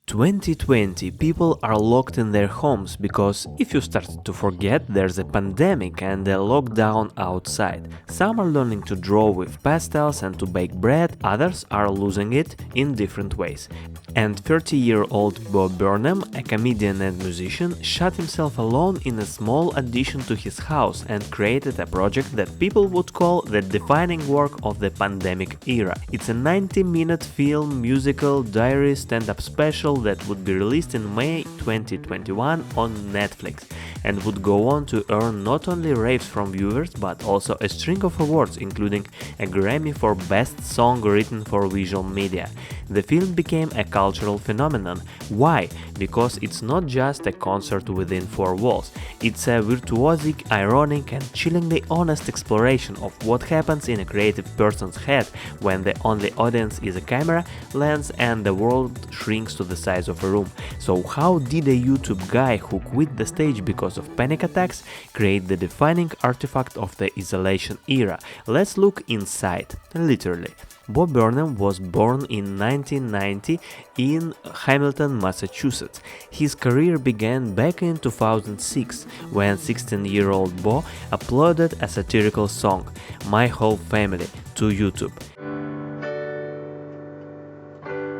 2020, people are locked in their homes because if you start to forget, there's a pandemic and a lockdown outside. Some are learning to draw with pastels and to bake bread, others are losing it in different ways. And 30-year-old Bo Burnham, a comedian and musician, shut himself alone in a small addition to his house and created a project that people would call the defining work of the pandemic era. It's a 90-minute film, musical, diary, stand-up special that would be released in May 2021 on Netflix and would go on to earn not only raves from viewers but also a string of awards, including a Grammy for Best Song Written for Visual Media. The film became a cultural phenomenon. Why? Because it's not just a concert within four walls. It's a virtuosic, ironic and chillingly honest exploration of what happens in a creative person's head when the only audience is a camera, lens and the world shrinks to the size of a room. So how did a YouTube guy who quit the stage because of panic attacks create the defining artifact of the isolation era? Let's look inside, literally. Bo Burnham was born in 1990 in Hamilton, Massachusetts. His career began back in 2006 when 16-year-old Bo uploaded a satirical song, My Whole Family, to YouTube.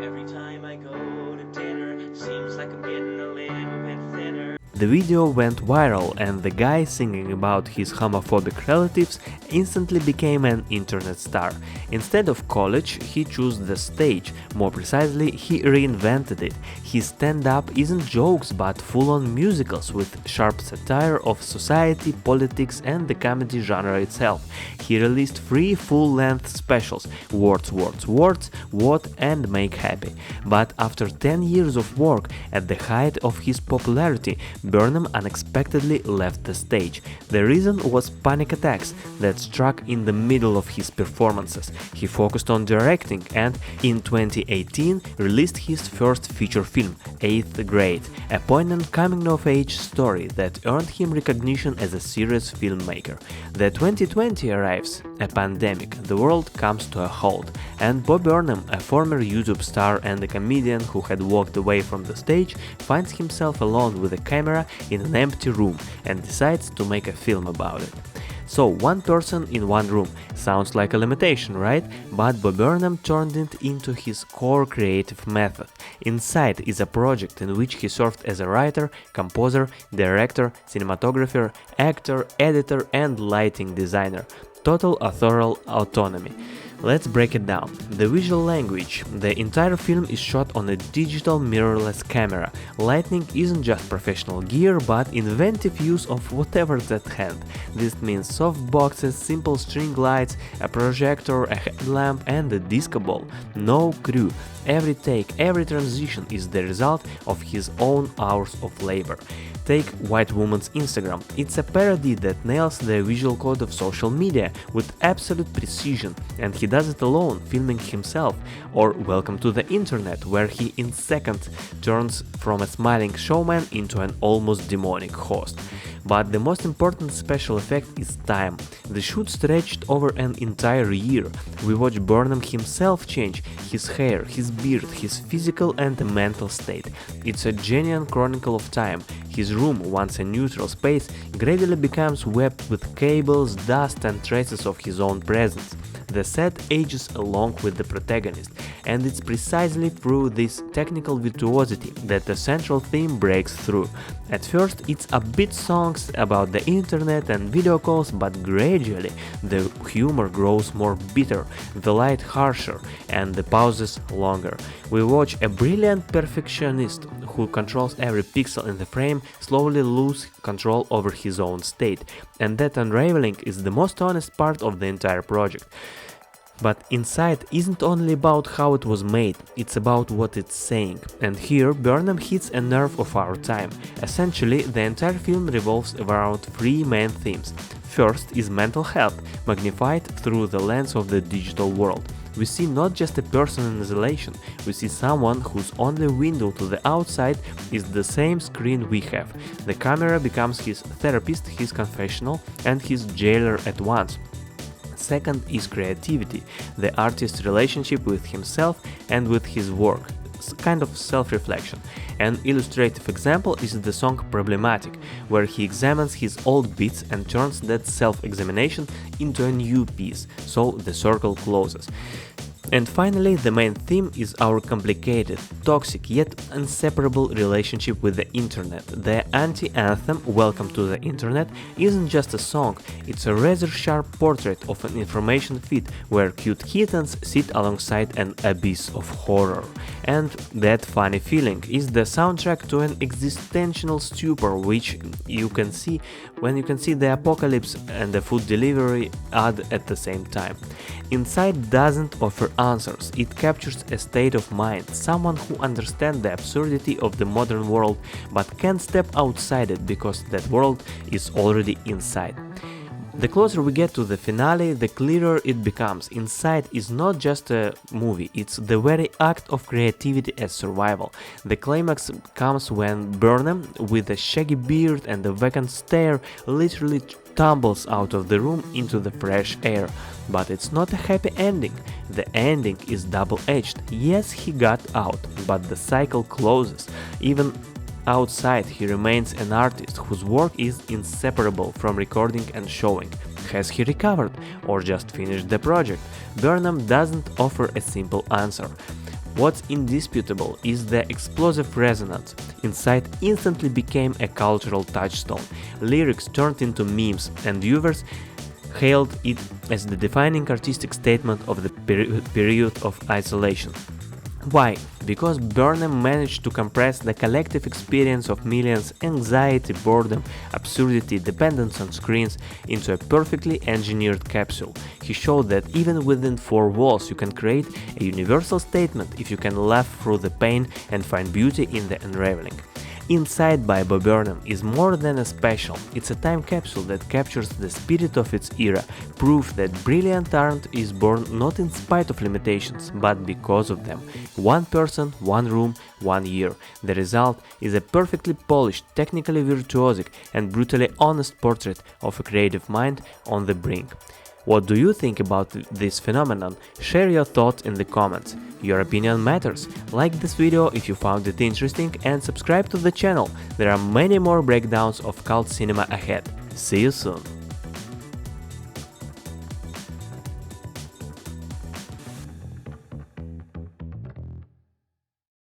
Every time I go to dinner, seems like I'm getting a little bit thinner. The video went viral and the guy singing about his homophobic relatives instantly became an internet star. Instead of college, he chose the stage. More precisely, he reinvented it. His stand-up isn't jokes but full-on musicals with sharp satire of society, politics and the comedy genre itself. He released 3 full-length specials, Words, Words, Words, What and Make Happy. But after 10 years of work, at the height of his popularity, Burnham unexpectedly left the stage. The reason was panic attacks that struck in the middle of his performances. He focused on directing and, in 2018, released his first feature film, 8th Grade, a poignant coming-of-age story that earned him recognition as a serious filmmaker. The 2020 arrives, a pandemic, the world comes to a halt, and Bo Burnham, a former YouTube star and a comedian who had walked away from the stage, finds himself alone with a camera in an empty room and decides to make a film about it. So, one person in one room sounds like a limitation, right? But Bo Burnham turned it into his core creative method. Inside is a project in which he served as a writer, composer, director, cinematographer, actor, editor and lighting designer. Total authorial autonomy. Let's break it down. The visual language. The entire film is shot on a digital mirrorless camera. Lighting isn't just professional gear, but inventive use of whatever's at hand. This means soft boxes, simple string lights, a projector, a headlamp and a disco ball. No crew. Every take, every transition is the result of his own hours of labor. Take White Woman's Instagram. It's a parody that nails the visual code of social media with absolute precision, and he does it alone, filming himself. Or Welcome to the Internet, where he in seconds turns from a smiling showman into an almost demonic host. But the most important special effect is time. The shoot stretched over an entire year. We watch Burnham himself change, his hair, his beard, his physical and mental state. It's a genuine chronicle of time. His room, once a neutral space, gradually becomes webbed with cables, dust and traces of his own presence. The set ages along with the protagonist, and it's precisely through this technical virtuosity that the central theme breaks through. At first it's upbeat songs about the internet and video calls, but gradually the humor grows more bitter, the light harsher, and the pauses longer. We watch a brilliant perfectionist who controls every pixel in the frame slowly lose control over his own state, and that unraveling is the most honest part of the entire project. But Inside isn't only about how it was made, it's about what it's saying. And here Burnham hits a nerve of our time. Essentially, the entire film revolves around 3 main themes. First is mental health, magnified through the lens of the digital world. We see not just a person in isolation, we see someone whose only window to the outside is the same screen we have. The camera becomes his therapist, his confessional, and his jailer at once. Second is creativity, the artist's relationship with himself and with his work. it's kind of self-reflection. An illustrative example is the song Problematic, where he examines his old beats and turns that self-examination into a new piece, so the circle closes. And finally, the main theme is our complicated, toxic yet inseparable relationship with the internet. The anti-anthem Welcome to the Internet isn't just a song, it's a rather sharp portrait of an information feed where cute kittens sit alongside an abyss of horror. And that funny feeling is the soundtrack to an existential stupor which you can see when you can see the apocalypse and the food delivery ad at the same time. Inside doesn't offer answers, it captures a state of mind, someone who understands the absurdity of the modern world but can't step outside it because that world is already inside. The closer we get to the finale, the clearer it becomes. Inside is not just a movie, it's the very act of creativity as survival. The climax comes when Burnham, with a shaggy beard and a vacant stare, literally tumbles out of the room into the fresh air. But it's not a happy ending. The ending is double-edged. Yes, he got out, but the cycle closes. Even outside, he remains an artist whose work is inseparable from recording and showing. Has he recovered, or just finished the project? Burnham doesn't offer a simple answer. What's indisputable is the explosive resonance. Inside instantly became a cultural touchstone. Lyrics turned into memes, and viewers hailed it as the defining artistic statement of the period of isolation. Why? Because Burnham managed to compress the collective experience of millions, anxiety, boredom, absurdity, dependence on screens into a perfectly engineered capsule. He showed that even within four walls you can create a universal statement if you can laugh through the pain and find beauty in the unraveling. Inside by Bo Burnham is more than a special, it's a time capsule that captures the spirit of its era, proof that brilliant art is born not in spite of limitations, but because of them. One person, one room, 1 year. The result is a perfectly polished, technically virtuosic and brutally honest portrait of a creative mind on the brink. What do you think about this phenomenon? Share your thoughts in the comments. Your opinion matters. Like this video if you found it interesting and subscribe to the channel. There are many more breakdowns of cult cinema ahead. See you soon.